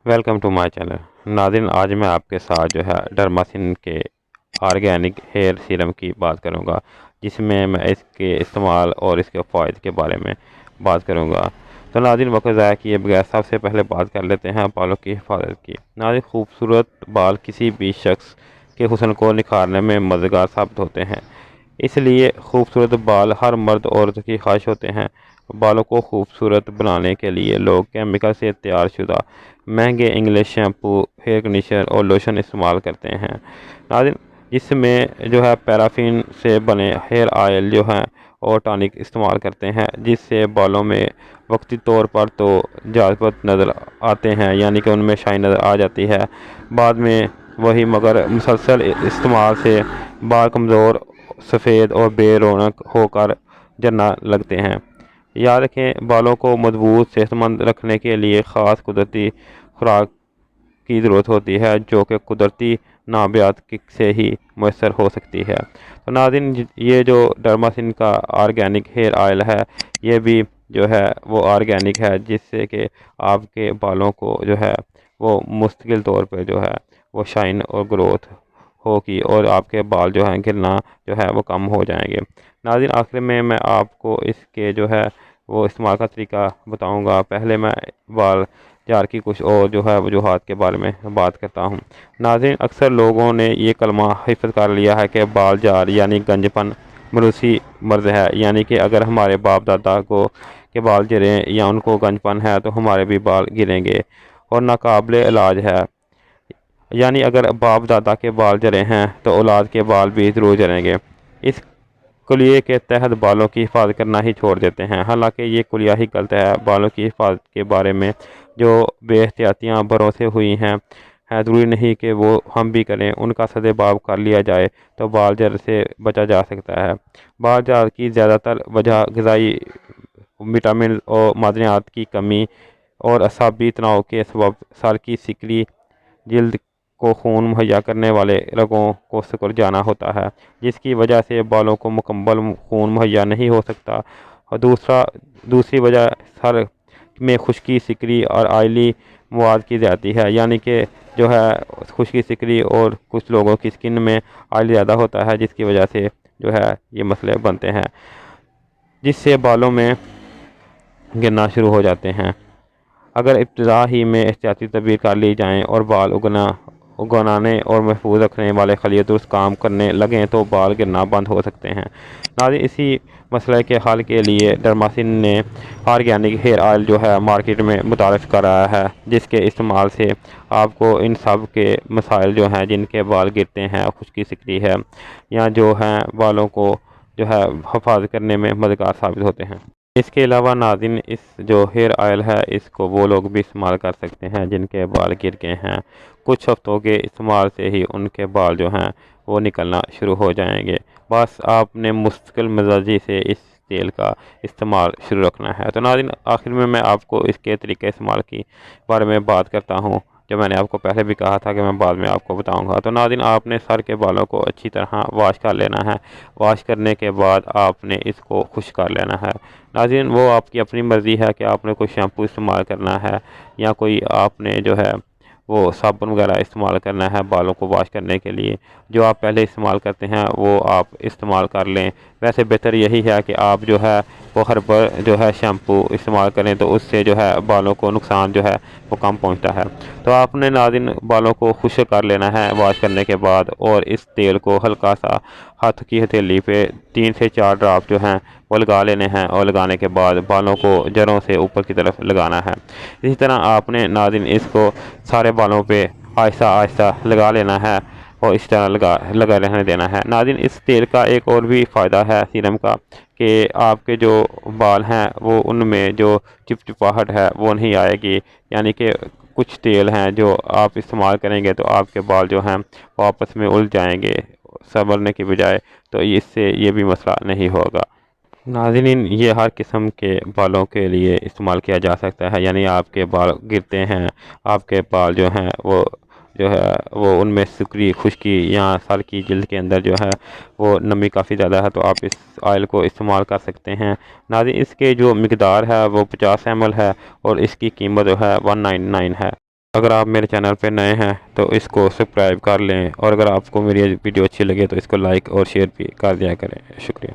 Welcome to my channel ناظرین، آج میں آپ کے ساتھ ڈرماسن کے آرگینک ہیئر سیرم کی بات کروں گا، جس میں اس کے استعمال اور اس کے فوائد کے بارے میں بات کروں گا۔ تو ناظرین، وقت ضائع کیے بغیر سب سے پہلے بات کر لیتے ہیں بالوں کی حفاظت کی۔ ناظرین، خوبصورت بال کسی بھی شخص کے حسن کو نکھارنے میں مددگار ثابت ہوتے ہیں، اس لیے خوبصورت بال ہر مرد عورت کی خواہش ہوتے ہیں۔ بالوں کو خوبصورت بنانے کے لیے لوگ کیمیکل سے تیار شدہ مہنگے انگلش شیمپو، ہیئر کنڈیشنر اور لوشن استعمال کرتے ہیں۔ ناظرین، جس میں پیرافین سے بنے ہیئر آئل اور ٹانک استعمال کرتے ہیں، جس سے بالوں میں وقتی طور پر تو جذبت نظر آتے ہیں، یعنی کہ ان میں شائن نظر آ جاتی ہے بعد میں وہی، مگر مسلسل استعمال سے بال کمزور، سفید اور بے رونق ہو کر جھڑنے لگتے ہیں۔ یاد رکھیں، بالوں کو مضبوط صحت مند رکھنے کے لیے خاص قدرتی خوراک کی ضرورت ہوتی ہے، جو کہ قدرتی نباتات سے ہی میسر ہو سکتی ہے۔ تو ناظرین، یہ جو ڈرماسن کا آرگینک ہیئر آئل ہے، یہ بھی وہ آرگینک ہے، جس سے کہ آپ کے بالوں کو وہ مستقل طور پہ وہ شائن اور گروتھ ہوگی، اور آپ کے بال گرنا وہ کم ہو جائیں گے۔ ناظرین، آخر میں آپ کو اس کے وہ استعمال کا طریقہ بتاؤں گا۔ پہلے میں بال جار کی کچھ اور وجوہات کے بارے میں بات کرتا ہوں۔ ناظرین، اکثر لوگوں نے یہ کلمہ حفظ کر لیا ہے کہ بال جار یعنی گنج پن موروثی مرض ہے، یعنی کہ اگر ہمارے باپ دادا کے بال جریں یا ان کو گنج پن ہے تو ہمارے بھی بال گریں گے اور ناقابل علاج ہے، یعنی اگر باپ دادا کے بال جرے ہیں تو اولاد کے بال بھی ضرور جریں گے۔ اس کلیے کے تحت بالوں کی حفاظت کرنا ہی چھوڑ دیتے ہیں، حالانکہ یہ کلیہ ہی غلط ہے۔ بالوں کی حفاظت کے بارے میں جو بے احتیاطیاں بروں سے ہوئی ہیں، ضروری نہیں کہ وہ ہم بھی کریں۔ ان کا سدباب کر لیا جائے تو بال جڑ سے بچا جا سکتا ہے۔ بال جڑ کی زیادہ تر وجہ غذائی، وٹامن اور معدنیات کی کمی اور اعصابی تناؤ کے سبب سر کی سکری، جلد کو خون مہیا کرنے والے رگوں کو سکڑ جانا ہوتا ہے، جس کی وجہ سے بالوں کو مکمل خون مہیا نہیں ہو سکتا۔ اور دوسری وجہ سر میں خشکی، سکری اور آئلی مواد کی زیادتی ہے، یعنی کہ خشکی، سکری اور کچھ لوگوں کی سکن میں آئل زیادہ ہوتا ہے، جس کی وجہ سے یہ مسئلے بنتے ہیں، جس سے بالوں میں گرنا شروع ہو جاتے ہیں۔ اگر ابتدا ہی میں احتیاطی تدابیر کر لی جائیں اور بال اگانے اور محفوظ رکھنے والے خلیے درست کام کرنے لگیں تو بال گرنا بند ہو سکتے ہیں۔ ناظرین، اسی مسئلے کے حل کے لیے ڈرماسن نے آرگینک ہیئر آئل مارکیٹ میں متعارف کرایا ہے، جس کے استعمال سے آپ کو ان سب کے مسائل جن کے بال گرتے ہیں، خشکی، سکری ہے یا بالوں کو حفاظت کرنے میں مددگار ثابت ہوتے ہیں۔ اس کے علاوہ ناظرین، اس ہیئر آئل ہے، اس کو وہ لوگ بھی استعمال کر سکتے ہیں جن کے بال گر گئے ہیں۔ کچھ ہفتوں کے استعمال سے ہی ان کے بال وہ نکلنا شروع ہو جائیں گے، بس آپ نے مستقل مزاجی سے اس تیل کا استعمال شروع رکھنا ہے۔ تو ناظرین، آخر میں آپ کو اس کے طریقے استعمال کی بارے میں بات کرتا ہوں، جو میں نے آپ کو پہلے بھی کہا تھا کہ میں بعد میں آپ کو بتاؤں گا۔ تو ناظرین، آپ نے سر کے بالوں کو اچھی طرح واش کر لینا ہے۔ واش کرنے کے بعد آپ نے اس کو خشک کر لینا ہے۔ ناظرین، وہ آپ کی اپنی مرضی ہے کہ آپ نے کوئی شیمپو استعمال کرنا ہے یا کوئی آپ نے وہ صابن وغیرہ استعمال کرنا ہے بالوں کو واش کرنے کے لیے۔ جو آپ پہلے استعمال کرتے ہیں وہ آپ استعمال کر لیں۔ ویسے بہتر یہی ہے کہ آپ وہ ہربل شیمپو استعمال کریں، تو اس سے بالوں کو نقصان وہ کم پہنچتا ہے۔ تو آپ نے ناظرین بالوں کو خشک کر لینا ہے واش کرنے کے بعد، اور اس تیل کو ہلکا سا ہاتھ کی ہتھیلی پہ 3 سے 4 ڈراپ وہ لگا لینے ہیں، اور لگانے کے بعد بالوں کو جڑوں سے اوپر کی طرف لگانا ہے۔ اسی طرح آپ نے ناظرین اس کو سارے بالوں پہ آہستہ آہستہ لگا لینا ہے اور اس طرح لگا رہنے دینا ہے۔ ناظرین، اس تیل کا ایک اور بھی فائدہ ہے سیرم کا، کہ آپ کے جو بال ہیں وہ ان میں جو چپچپاہٹ ہے وہ نہیں آئے گی، یعنی کہ کچھ تیل ہیں جو آپ استعمال کریں گے تو آپ کے بال وہ آپس میں الجھ جائیں گے سنبھلنے کی بجائے، تو اس سے یہ بھی مسئلہ نہیں ہوگا۔ ناظرین، یہ ہر قسم کے بالوں کے لیے استعمال کیا جا سکتا ہے، یعنی آپ کے بال گرتے ہیں، آپ کے بال وہ ان میں سکری، خشکی یا سر کی جلد کے اندر وہ نمی کافی زیادہ ہے، تو آپ اس آئل کو استعمال کر سکتے ہیں۔ ناظرین، اس کے جو مقدار ہے وہ 50 ml ہے اور اس کی قیمت 199 ہے۔ اگر آپ میرے چینل پہ نئے ہیں تو اس کو سبسکرائب کر لیں، اور اگر آپ کو میری ویڈیو اچھی لگے تو اس کو لائک اور شیئر بھی کر دیا کریں۔ شکریہ۔